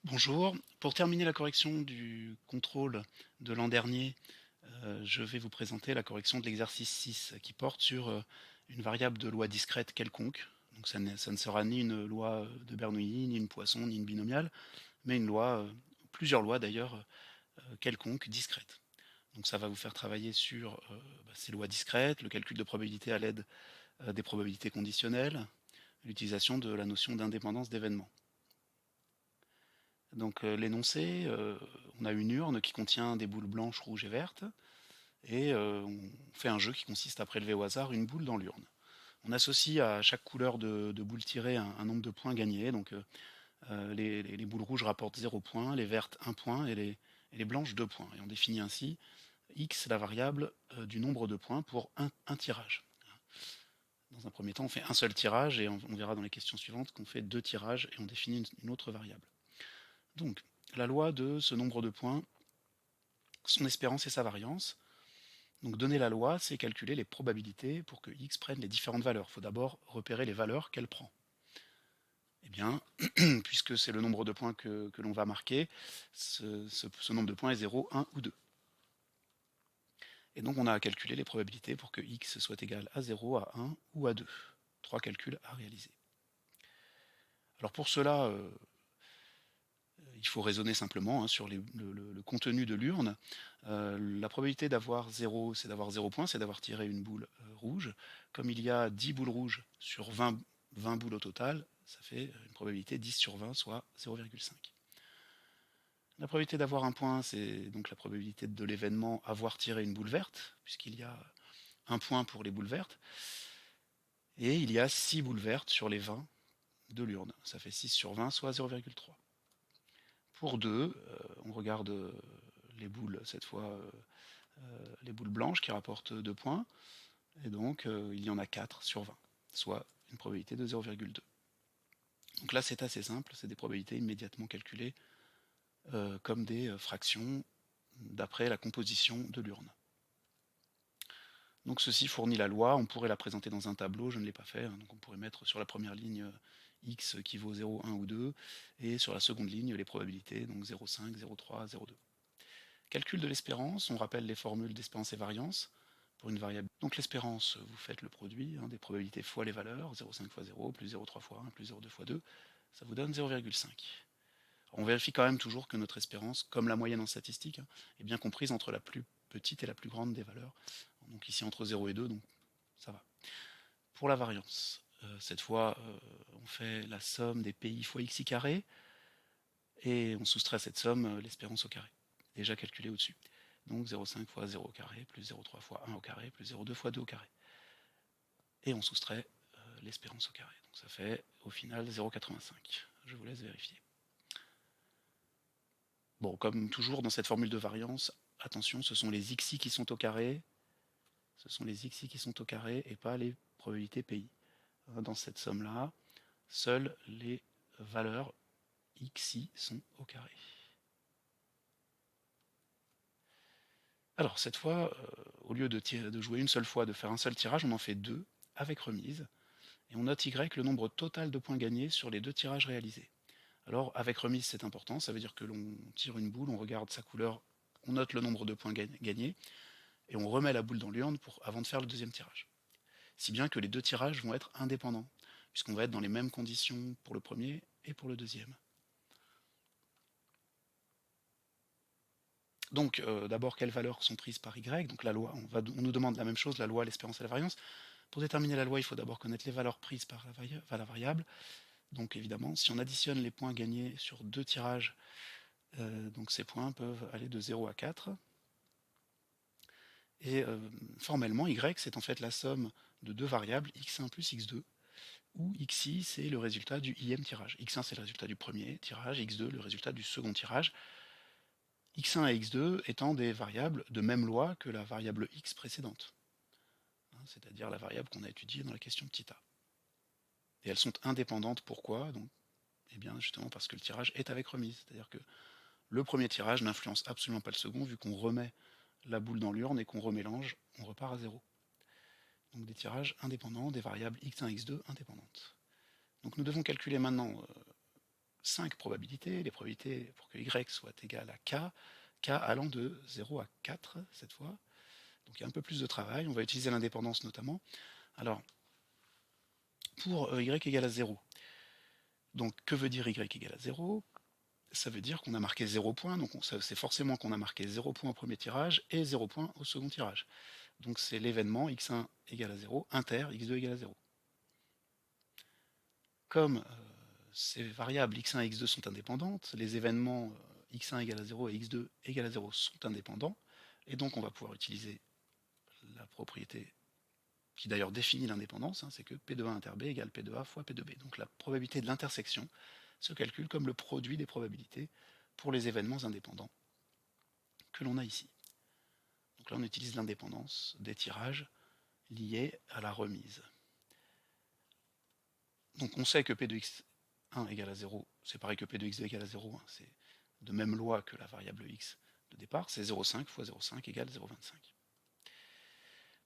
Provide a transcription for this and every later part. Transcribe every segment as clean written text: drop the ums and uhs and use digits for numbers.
Bonjour. Pour terminer la correction du contrôle de l'an dernier, je vais vous présenter la correction de l'exercice 6 qui porte sur, une variable de loi discrète quelconque. Donc ça ne sera ni une loi, de Bernoulli, ni une Poisson, ni une binomiale, mais une loi, plusieurs lois d'ailleurs, quelconques, discrètes. Donc ça va vous faire travailler sur, ces lois discrètes, le calcul de probabilité à l'aide, des probabilités conditionnelles, l'utilisation de la notion d'indépendance d'événements. Donc l'énoncé, on a une urne qui contient des boules blanches, rouges et vertes, et on fait un jeu qui consiste à prélever au hasard une boule dans l'urne. On associe à chaque couleur de boule tirée un nombre de points gagnés, donc les boules rouges rapportent 0 points, les vertes 1 point et les blanches 2 points. Et on définit ainsi x, la variable du nombre de points pour un tirage. Dans un premier temps, on fait un seul tirage, et on verra dans les questions suivantes qu'on fait deux tirages, et on définit une autre variable. Donc, la loi de ce nombre de points, son espérance et sa variance. Donc donner la loi, c'est calculer les probabilités pour que x prenne les différentes valeurs. Il faut d'abord repérer les valeurs qu'elle prend. Eh bien, puisque c'est le nombre de points que l'on va marquer, ce nombre de points est 0, 1 ou 2. Et donc on a à calculer les probabilités pour que x soit égal à 0, à 1 ou à 2. Trois calculs à réaliser. Alors pour cela, il faut raisonner simplement sur le contenu de l'urne. La probabilité d'avoir 0, c'est d'avoir 0 points, c'est d'avoir tiré une boule rouge. Comme il y a 10 boules rouges sur 20 boules au total, ça fait une probabilité 10 sur 20, soit 0,5. La probabilité d'avoir un point, c'est donc la probabilité de l'événement avoir tiré une boule verte, puisqu'il y a un point pour les boules vertes. Et il y a 6 boules vertes sur les 20 de l'urne. Ça fait 6 sur 20, soit 0,3. Pour 2, on regarde les boules, cette fois les boules blanches qui rapportent 2 points, et donc il y en a 4 sur 20, soit une probabilité de 0,2. Donc là c'est assez simple, c'est des probabilités immédiatement calculées comme des fractions d'après la composition de l'urne. Donc ceci fournit la loi, on pourrait la présenter dans un tableau, je ne l'ai pas fait, donc on pourrait mettre sur la première ligne x qui vaut 0, 1 ou 2, et sur la seconde ligne les probabilités, donc 0,5, 0,3, 0,2. Calcul de l'espérance, on rappelle les formules d'espérance et variance pour une variable. Donc l'espérance, vous faites le produit des probabilités fois les valeurs, 0,5 fois 0, plus 0,3 fois 1, plus 0,2 fois 2, ça vous donne 0,5. On vérifie quand même toujours que notre espérance, comme la moyenne en statistique, est bien comprise entre la plus petite et la plus grande des valeurs. Donc ici entre 0 et 2, donc ça va. Pour la variance, cette fois, on fait la somme des pays fois xi carré, et on soustrait à cette somme l'espérance au carré, déjà calculée au-dessus. Donc 0,5 fois 0 au carré, plus 0,3 fois 1 au carré, plus 0,2 fois 2 au carré. Et on soustrait l'espérance au carré. Donc ça fait au final 0,85. Je vous laisse vérifier. Bon, comme toujours dans cette formule de variance, attention, ce sont les xi qui sont au carré, ce sont les xi qui sont au carré et pas les probabilités PI. Dans cette somme-là, seules les valeurs xi sont au carré. Alors cette fois, au lieu de jouer une seule fois, de faire un seul tirage, on en fait deux, avec remise, et on note y le nombre total de points gagnés sur les deux tirages réalisés. Alors avec remise c'est important, ça veut dire que l'on tire une boule, on regarde sa couleur, on note le nombre de points gagnés, et on remet la boule dans l'urne avant de faire le deuxième tirage. Si bien que les deux tirages vont être indépendants, puisqu'on va être dans les mêmes conditions pour le premier et pour le deuxième. Donc d'abord quelles valeurs sont prises par y, donc la loi, on nous demande la même chose, la loi, l'espérance et la variance. Pour déterminer la loi, il faut d'abord connaître les valeurs prises par la variable. Donc évidemment, si on additionne les points gagnés sur deux tirages, donc ces points peuvent aller de 0 à 4. Et formellement, y c'est en fait la somme de deux variables, x1 plus x2, où xi c'est le résultat du ième tirage. x1 c'est le résultat du premier tirage, x2 le résultat du second tirage. x1 et x2 étant des variables de même loi que la variable x précédente, c'est-à-dire la variable qu'on a étudiée dans la question petit a. Et elles sont indépendantes, pourquoi? Donc, eh bien justement parce que le tirage est avec remise, c'est-à-dire que le premier tirage n'influence absolument pas le second, vu qu'on remet la boule dans l'urne et qu'on remélange, on repart à zéro. Donc des tirages indépendants, des variables x1 et x2 indépendantes. Donc nous devons calculer maintenant 5 probabilités, les probabilités pour que y soit égal à k allant de 0 à 4 cette fois. Donc il y a un peu plus de travail, on va utiliser l'indépendance notamment. Alors, pour y égale à 0, donc que veut dire y égale à 0? Ça veut dire qu'on a marqué 0 points, donc c'est forcément qu'on a marqué 0 points au premier tirage et 0 points au second tirage. Donc c'est l'événement x1 égale à 0, inter, x2 égale à 0. Comme ces variables x1 et x2 sont indépendantes, les événements x1 égale à 0 et x2 égale à 0 sont indépendants, et donc on va pouvoir utiliser la propriété qui d'ailleurs définit l'indépendance, c'est que P de A inter B égale P de A fois P de B. Donc la probabilité de l'intersection se calcule comme le produit des probabilités pour les événements indépendants que l'on a ici. Donc là on utilise l'indépendance des tirages liés à la remise. Donc on sait que P de x1 égale à 0, c'est pareil que P de x2 égale à 0, c'est de même loi que la variable x de départ, c'est 0,5 fois 0,5 égale 0,25.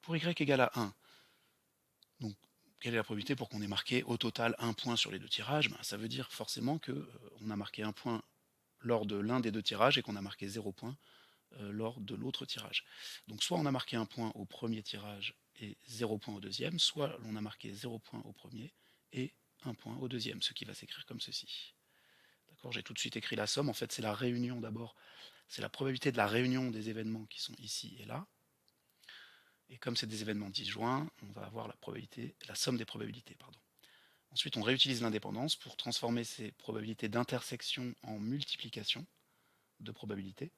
Pour y égale à 1, donc quelle est la probabilité pour qu'on ait marqué au total un point sur les deux tirages? Ça veut dire forcément qu'on a marqué un point lors de l'un des deux tirages et qu'on a marqué 0 point lors de l'autre tirage. Donc soit on a marqué un point au premier tirage et 0 point au deuxième, soit on a marqué 0 point au premier et 1 point au deuxième, ce qui va s'écrire comme ceci. D'accord, j'ai tout de suite écrit la somme, en fait c'est la réunion d'abord, c'est la probabilité de la réunion des événements qui sont ici et là. Et comme c'est des événements disjoints, on va avoir la somme des probabilités. Ensuite, on réutilise l'indépendance pour transformer ces probabilités d'intersection en multiplication de probabilités.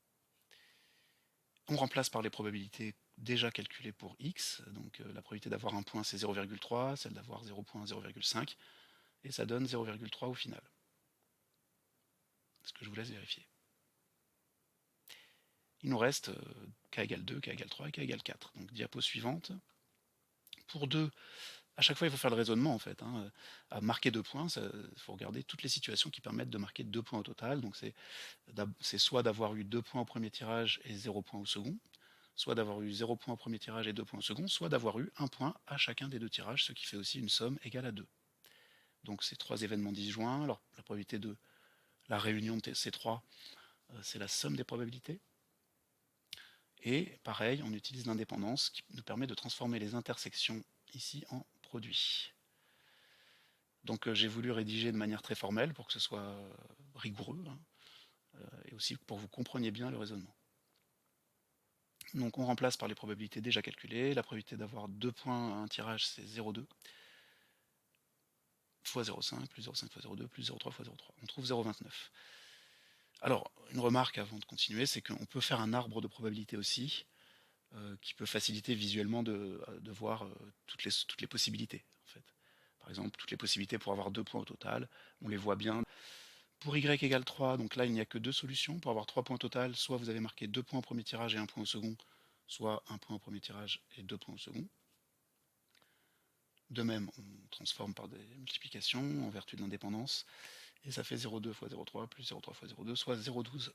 On remplace par les probabilités déjà calculées pour x, donc la probabilité d'avoir un point c'est 0,3, celle d'avoir 0 point 0,5, et ça donne 0,3 au final. Ce que je vous laisse vérifier. Il nous reste k égale 2, k égale 3 et k égale 4. Donc diapo suivante. Pour 2, à chaque fois il faut faire le raisonnement en fait. À marquer 2 points, il faut regarder toutes les situations qui permettent de marquer 2 points au total. Donc c'est soit d'avoir eu 2 points au premier tirage et 0 points au second, soit d'avoir eu 0 points au premier tirage et 2 points au second, soit d'avoir eu 1 point à chacun des deux tirages, ce qui fait aussi une somme égale à 2. Donc ces trois événements disjoints, alors la probabilité de la réunion de ces trois, c'est la somme des probabilités. Et pareil, on utilise l'indépendance qui nous permet de transformer les intersections ici en produits. Donc j'ai voulu rédiger de manière très formelle pour que ce soit rigoureux, et aussi pour que vous compreniez bien le raisonnement. Donc on remplace par les probabilités déjà calculées. La probabilité d'avoir 2 points à un tirage, c'est 0,2 fois 0,5 plus 0,5 fois 0,2 plus 0,3 fois 0,3. On trouve 0,29. Alors, une remarque avant de continuer, c'est qu'on peut faire un arbre de probabilité aussi, qui peut faciliter visuellement de voir toutes les possibilités. En fait. Par exemple, toutes les possibilités pour avoir 2 points au total, on les voit bien. Pour y égale 3, donc là il n'y a que deux solutions. Pour avoir 3 points au total, soit vous avez marqué 2 points au premier tirage et 1 point au second, soit 1 point au premier tirage et 2 points au second. De même, on transforme par des multiplications en vertu de l'indépendance, et ça fait 0,2 fois 0,3 plus 0,3 fois 0,2, soit 0,12.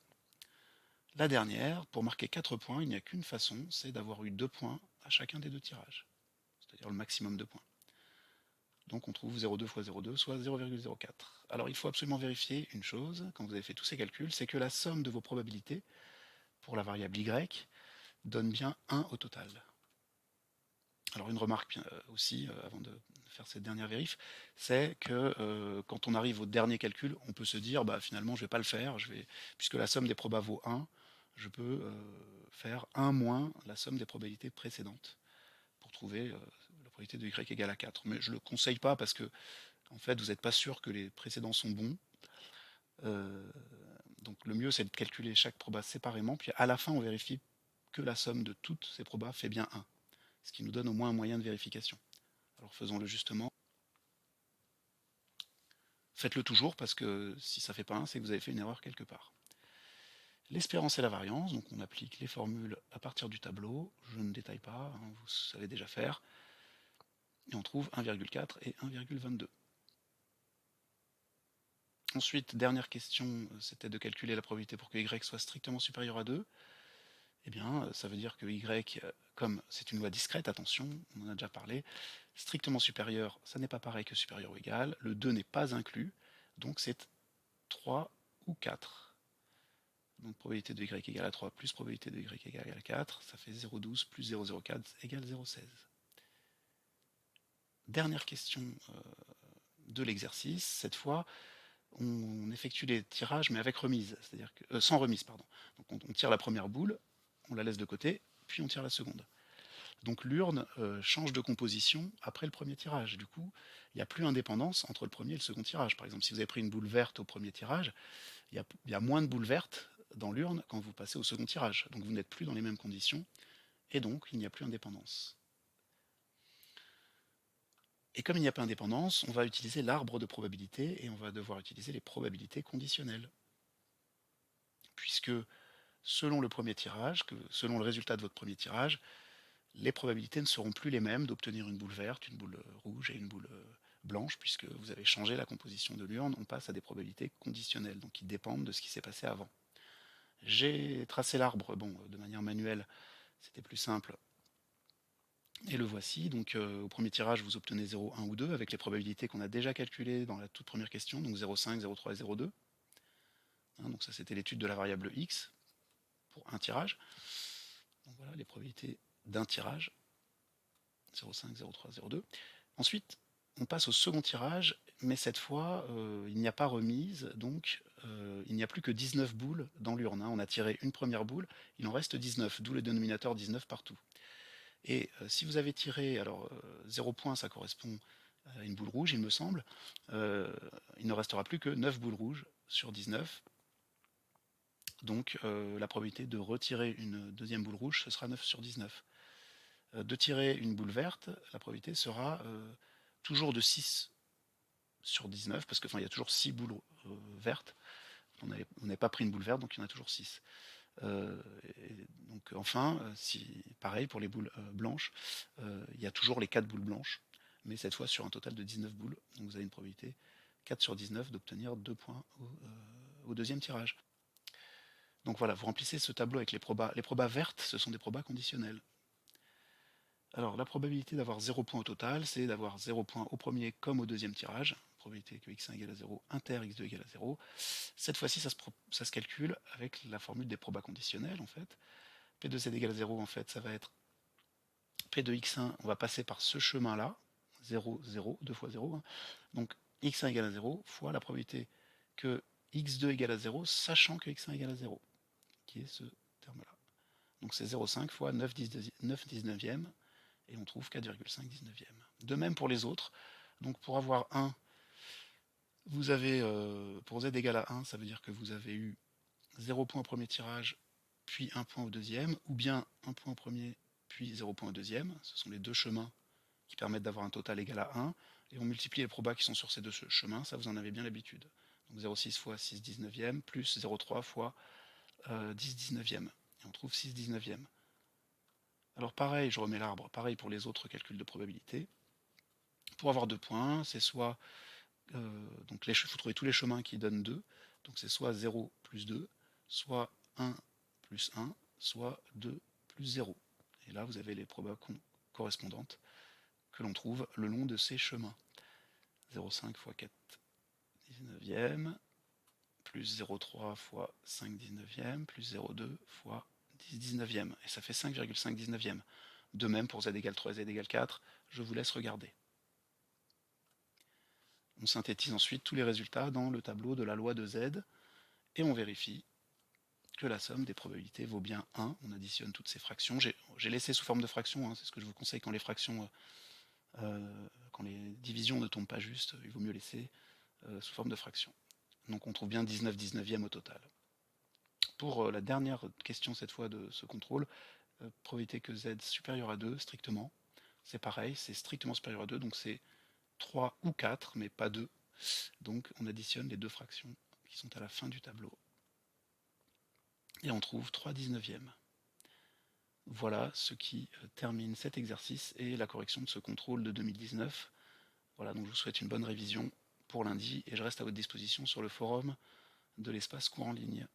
La dernière, pour marquer 4 points, il n'y a qu'une façon, c'est d'avoir eu 2 points à chacun des deux tirages, c'est-à-dire le maximum de points. Donc on trouve 0,2 fois 0,2, soit 0,04. Alors il faut absolument vérifier une chose, quand vous avez fait tous ces calculs, c'est que la somme de vos probabilités, pour la variable y, donne bien 1 au total. Alors une remarque aussi, avant de faire cette dernière vérif, c'est que quand on arrive au dernier calcul, on peut se dire, finalement je ne vais pas le faire, puisque la somme des probas vaut 1, je peux faire 1 moins la somme des probabilités précédentes pour trouver la probabilité de y égale à 4. Mais je ne le conseille pas parce que en fait vous n'êtes pas sûr que les précédents sont bons. Donc le mieux c'est de calculer chaque proba séparément, puis à la fin on vérifie que la somme de toutes ces probas fait bien 1, ce qui nous donne au moins un moyen de vérification. Alors faisons-le justement. Faites-le toujours parce que si ça ne fait pas 1, c'est que vous avez fait une erreur quelque part. L'espérance et la variance, donc on applique les formules à partir du tableau, je ne détaille pas, vous savez déjà faire, et on trouve 1,4 et 1,22. Ensuite, dernière question, c'était de calculer la probabilité pour que y soit strictement supérieur à 2. Eh bien, ça veut dire que y, comme c'est une loi discrète, attention, on en a déjà parlé, strictement supérieur, ça n'est pas pareil que supérieur ou égal, le 2 n'est pas inclus, donc c'est 3 ou 4. Donc probabilité de y égale à 3 plus probabilité de y égale à 4, ça fait 0,12 plus 0,04 égale 0,16. Dernière question de l'exercice, cette fois on effectue les tirages mais avec remise, c'est-à-dire que, sans remise, pardon. Donc on tire la première boule, on la laisse de côté, puis on tire la seconde. Donc l'urne change de composition après le premier tirage. Du coup, il n'y a plus indépendance entre le premier et le second tirage. Par exemple, si vous avez pris une boule verte au premier tirage, il y a moins de boules vertes dans l'urne quand vous passez au second tirage. Donc vous n'êtes plus dans les mêmes conditions, et donc il n'y a plus indépendance. Et comme il n'y a pas d'indépendance, on va utiliser l'arbre de probabilité, et on va devoir utiliser les probabilités conditionnelles. Puisque selon le premier tirage, selon le résultat de votre premier tirage, les probabilités ne seront plus les mêmes d'obtenir une boule verte, une boule rouge et une boule blanche, puisque vous avez changé la composition de l'urne, on passe à des probabilités conditionnelles, donc qui dépendent de ce qui s'est passé avant. J'ai tracé l'arbre, de manière manuelle, c'était plus simple, et le voici. Donc au premier tirage, vous obtenez 0, 1 ou 2, avec les probabilités qu'on a déjà calculées dans la toute première question, donc 0,5, 0,3 et 0,2. Donc ça, c'était l'étude de la variable x pour un tirage. Donc voilà les probabilités d'un tirage, 0,5, 0,3, 0,2. Ensuite, on passe au second tirage, mais cette fois, il n'y a pas remise, donc il n'y a plus que 19 boules dans l'urne. On a tiré une première boule, il en reste 19, d'où le dénominateur 19 partout. Et si vous avez tiré, alors 0 points, ça correspond à une boule rouge, il me semble, il ne restera plus que 9 boules rouges sur 19. Donc la probabilité de retirer une deuxième boule rouge, ce sera 9 sur 19. De tirer une boule verte, la probabilité sera toujours de 6 sur 19, parce qu'il y a toujours 6 boules vertes. On n'avait pas pris une boule verte, donc il y en a toujours 6. Donc enfin, pareil pour les boules blanches, il y a toujours les 4 boules blanches, mais cette fois sur un total de 19 boules. Donc vous avez une probabilité 4 sur 19 d'obtenir 2 points au deuxième tirage. Donc voilà, vous remplissez ce tableau avec les probas. Les probas vertes, ce sont des probas conditionnels. Alors la probabilité d'avoir 0 point au total, c'est d'avoir 0 point au premier comme au deuxième tirage. Probabilité que x1 égale à 0, inter x2 égale à 0. Cette fois-ci, ça se calcule avec la formule des probas conditionnels en fait. P de z égale à 0, en fait, ça va être P de x1, on va passer par ce chemin-là, 0, 0, 2 fois 0. Hein. Donc x1 égale à 0 fois la probabilité que x2 égale à 0, sachant que x1 égale à 0, qui est ce terme-là. Donc c'est 0,5 fois 9 19e, et on trouve 4,5 19e. De même pour les autres. Donc pour avoir 1, vous avez, pour z égale à 1, ça veut dire que vous avez eu 0 point au premier tirage, puis 1 point au deuxième, ou bien 1 point au premier, puis 0 point au deuxième. Ce sont les deux chemins qui permettent d'avoir un total égal à 1, et on multiplie les probas qui sont sur ces deux chemins, ça vous en avez bien l'habitude. Donc 0,6 fois 6 19e, plus 0,3 fois 10 19e, et on trouve 6 19e. Alors pareil, je remets l'arbre, pareil pour les autres calculs de probabilité. Pour avoir 2 points, c'est soit, donc il faut trouver tous les chemins qui donnent 2, donc c'est soit 0 plus 2, soit 1 plus 1, soit 2 plus 0. Et là, vous avez les probas correspondantes que l'on trouve le long de ces chemins. 0,5 fois 4 19e, plus 0,3 fois 5 19e, plus 0,2 fois 10 19e. Et ça fait 5,5 19e. De même pour z égale 3 et z égale 4, je vous laisse regarder. On synthétise ensuite tous les résultats dans le tableau de la loi de z, et on vérifie que la somme des probabilités vaut bien 1. On additionne toutes ces fractions. J'ai laissé sous forme de fractions, hein, c'est ce que je vous conseille quand les fractions, quand les divisions ne tombent pas juste, il vaut mieux laisser sous forme de fractions. Donc on trouve bien 19 19e au total. Pour la dernière question cette fois de ce contrôle, probabilité que z supérieur à 2, strictement, c'est pareil, c'est strictement supérieur à 2, donc c'est 3 ou 4, mais pas 2. Donc on additionne les deux fractions qui sont à la fin du tableau. Et on trouve 3 19e. Voilà ce qui termine cet exercice et la correction de ce contrôle de 2019. Voilà, donc je vous souhaite une bonne révision pour lundi et je reste à votre disposition sur le forum de l'espace cours en ligne.